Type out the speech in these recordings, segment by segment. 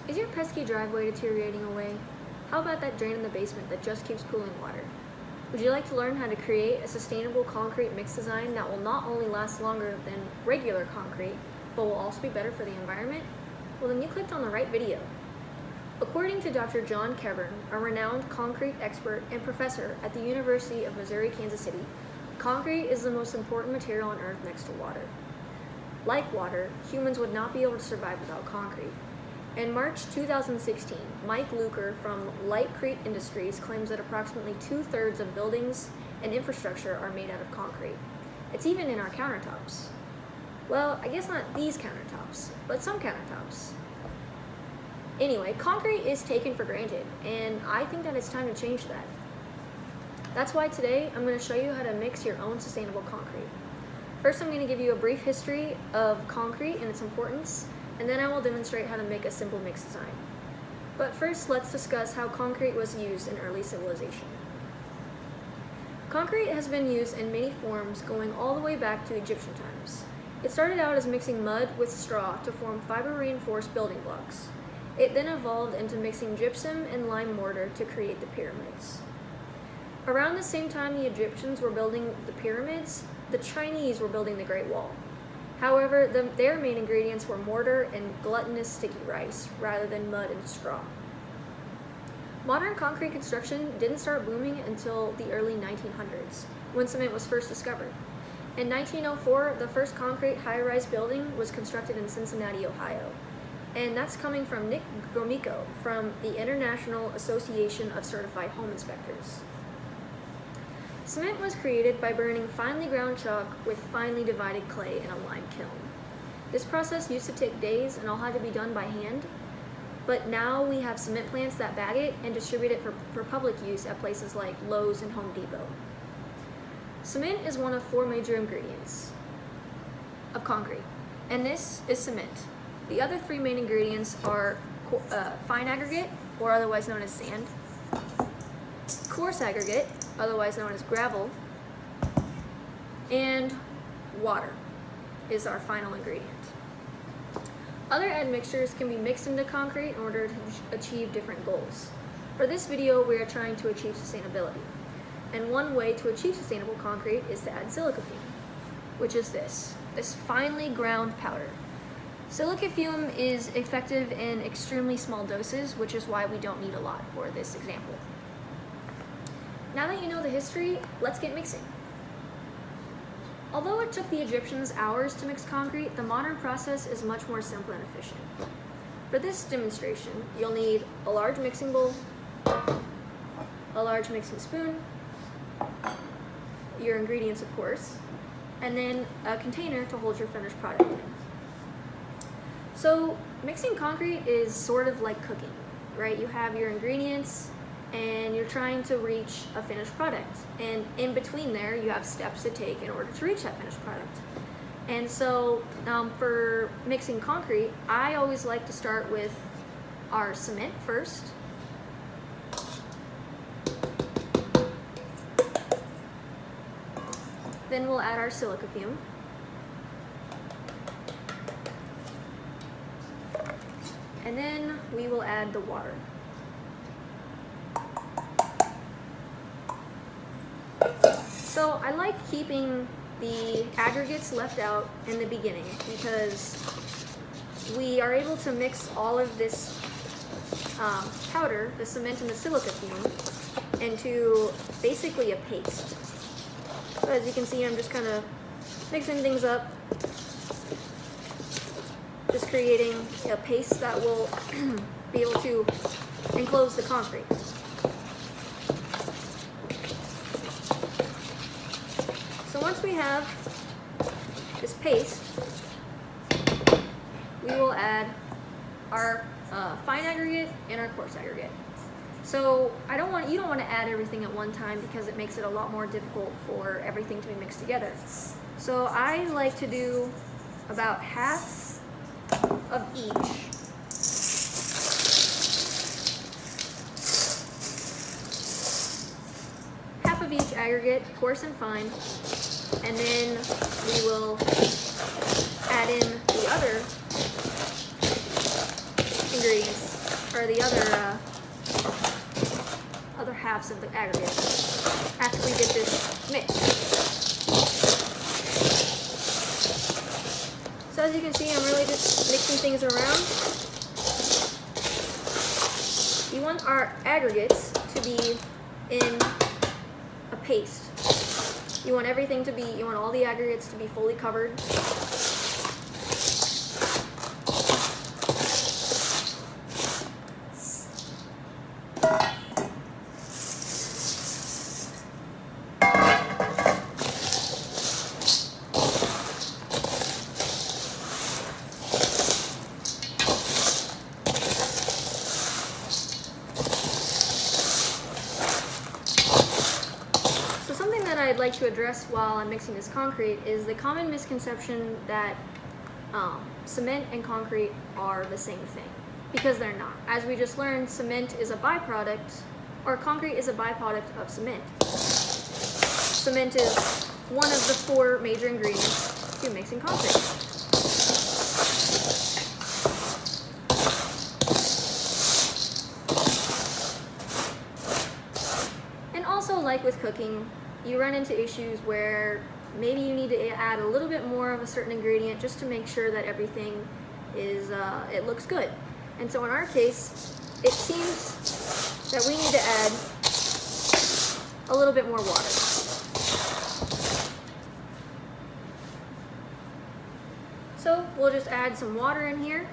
Is your pesky driveway deteriorating away? How about that drain in the basement that just keeps pooling water? Would you like to learn how to create a sustainable concrete mix design that will not only last longer than regular concrete, but will also be better for the environment? Well, then you clicked on the right video. According to Dr. John Kevern, a renowned concrete expert and professor at the University of Missouri, Kansas City, concrete is the most important material on Earth next to water. Like water, humans would not be able to survive without concrete. In March 2016, Mike Luker from Lightcrete Industries claims that approximately 2/3 of buildings and infrastructure are made out of concrete. It's even in our countertops. Well, I guess not these countertops, but some countertops. Anyway, concrete is taken for granted, and I think that it's time to change that. That's why today I'm going to show you how to mix your own sustainable concrete. First, I'm going to give you a brief history of concrete and its importance, and then I will demonstrate how to make a simple mix design. But first, let's discuss how concrete was used in early civilization. Concrete has been used in many forms going all the way back to Egyptian times. It started out as mixing mud with straw to form fiber-reinforced building blocks. It then evolved into mixing gypsum and lime mortar to create the pyramids. Around the same time the Egyptians were building the pyramids, the Chinese were building the Great Wall. However, their main ingredients were mortar and gluttonous sticky rice, rather than mud and straw. Modern concrete construction didn't start booming until the early 1900s, when cement was first discovered. In 1904, the first concrete high-rise building was constructed in Cincinnati, Ohio. And that's coming from Nick Gromyko from the International Association of Certified Home Inspectors. Cement was created by burning finely ground chalk with finely divided clay in a lime kiln. This process used to take days and all had to be done by hand, but now we have cement plants that bag it and distribute it for public use at places like Lowe's and Home Depot. Cement is one of 4 major ingredients of concrete, and this is cement. The other 3 main ingredients are fine aggregate, or otherwise known as sand, coarse aggregate, otherwise known as gravel, and water is our final ingredient. Other admixtures can be mixed into concrete in order to achieve different goals. For this video, we are trying to achieve sustainability. And one way to achieve sustainable concrete is to add silica fume, which is this finely ground powder. Silica fume is effective in extremely small doses, which is why we don't need a lot for this example. Now that you know the history, let's get mixing. Although it took the Egyptians hours to mix concrete, the modern process is much more simple and efficient. For this demonstration, you'll need a large mixing bowl, a large mixing spoon, your ingredients of course, and then a container to hold your finished product in. So mixing concrete is sort of like cooking, right? You have your ingredients and you're trying to reach a finished product. And in between there, you have steps to take in order to reach that finished product. And so for mixing concrete, I always like to start with our cement first. Then we'll add our silica fume. And then we will add the water. So I like keeping the aggregates left out in the beginning because we are able to mix all of this powder, the cement and the silica fume, into basically a paste. So as you can see, I'm just kind of mixing things up, just creating a paste that will be able to enclose the concrete. So once we have this paste, we will add our fine aggregate and our coarse aggregate. So you don't want to add everything at one time because it makes it a lot more difficult for everything to be mixed together. So I like to do about half of each. Half of each aggregate, coarse and fine, and then we will add in the other ingredients or the other halves of the aggregate after we get this mixed. So as you can see, I'm really just mixing things around. You want our aggregates to be in a paste. You want everything to be, you want all the aggregates to be fully covered. I'd like to address while I'm mixing this concrete is the common misconception that cement and concrete are the same thing, because they're not. As we just learned, cement is a byproduct, or concrete is a byproduct of cement. Cement is one of the 4 major ingredients to mixing concrete. And also, like with cooking, you run into issues where maybe you need to add a little bit more of a certain ingredient just to make sure that everything is, it looks good. And so in our case, it seems that we need to add a little bit more water. So we'll just add some water in here.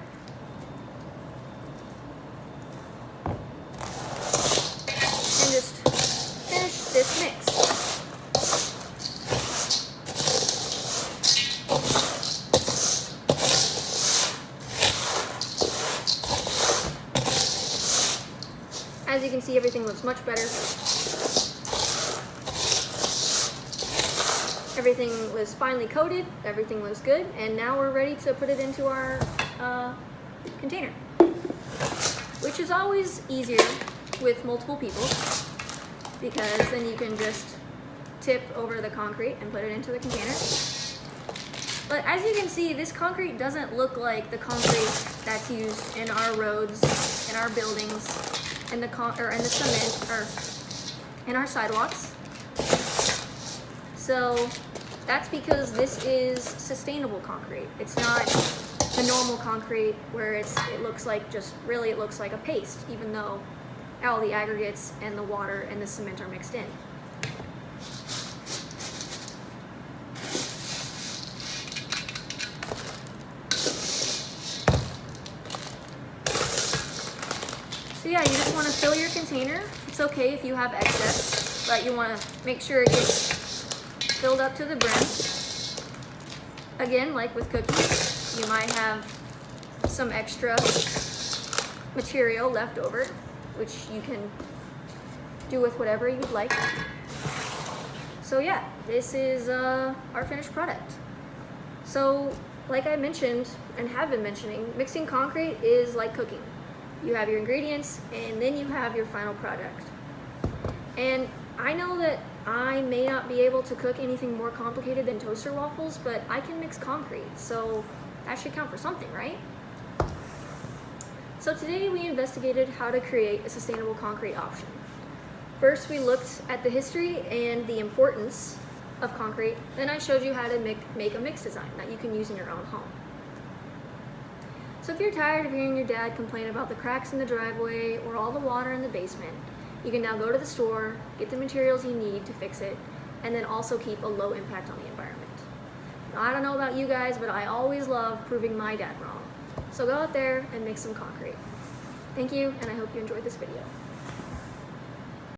And just finish this mix. As you can see, everything looks much better. Everything was finely coated, everything looks good, and now we're ready to put it into our container, which is always easier with multiple people, because then you can just tip over the concrete and put it into the container. But as you can see, this concrete doesn't look like the concrete that's used in our roads, in our buildings, in the cement, or in our sidewalks. So that's because this is sustainable concrete. It's not the normal concrete where it looks like it looks like a paste, even though all the aggregates and the water and the cement are mixed in. So yeah, you just want to fill your container. It's okay if you have excess, but you want to make sure it gets filled up to the brim. Again, like with cookies, you might have some extra material left over, which you can do with whatever you'd like. So yeah, this is our finished product. So like I mentioned and have been mentioning, mixing concrete is like cooking. You have your ingredients, and then you have your final product. And I know that I may not be able to cook anything more complicated than toaster waffles, but I can mix concrete, so that should count for something, right? So today we investigated how to create a sustainable concrete option. First, we looked at the history and the importance of concrete. Then I showed you how to make a mix design that you can use in your own home. So if you're tired of hearing your dad complain about the cracks in the driveway or all the water in the basement, you can now go to the store, get the materials you need to fix it, and then also keep a low impact on the environment. Now, I don't know about you guys, but I always love proving my dad wrong. So go out there and mix some concrete. Thank you, and I hope you enjoyed this video.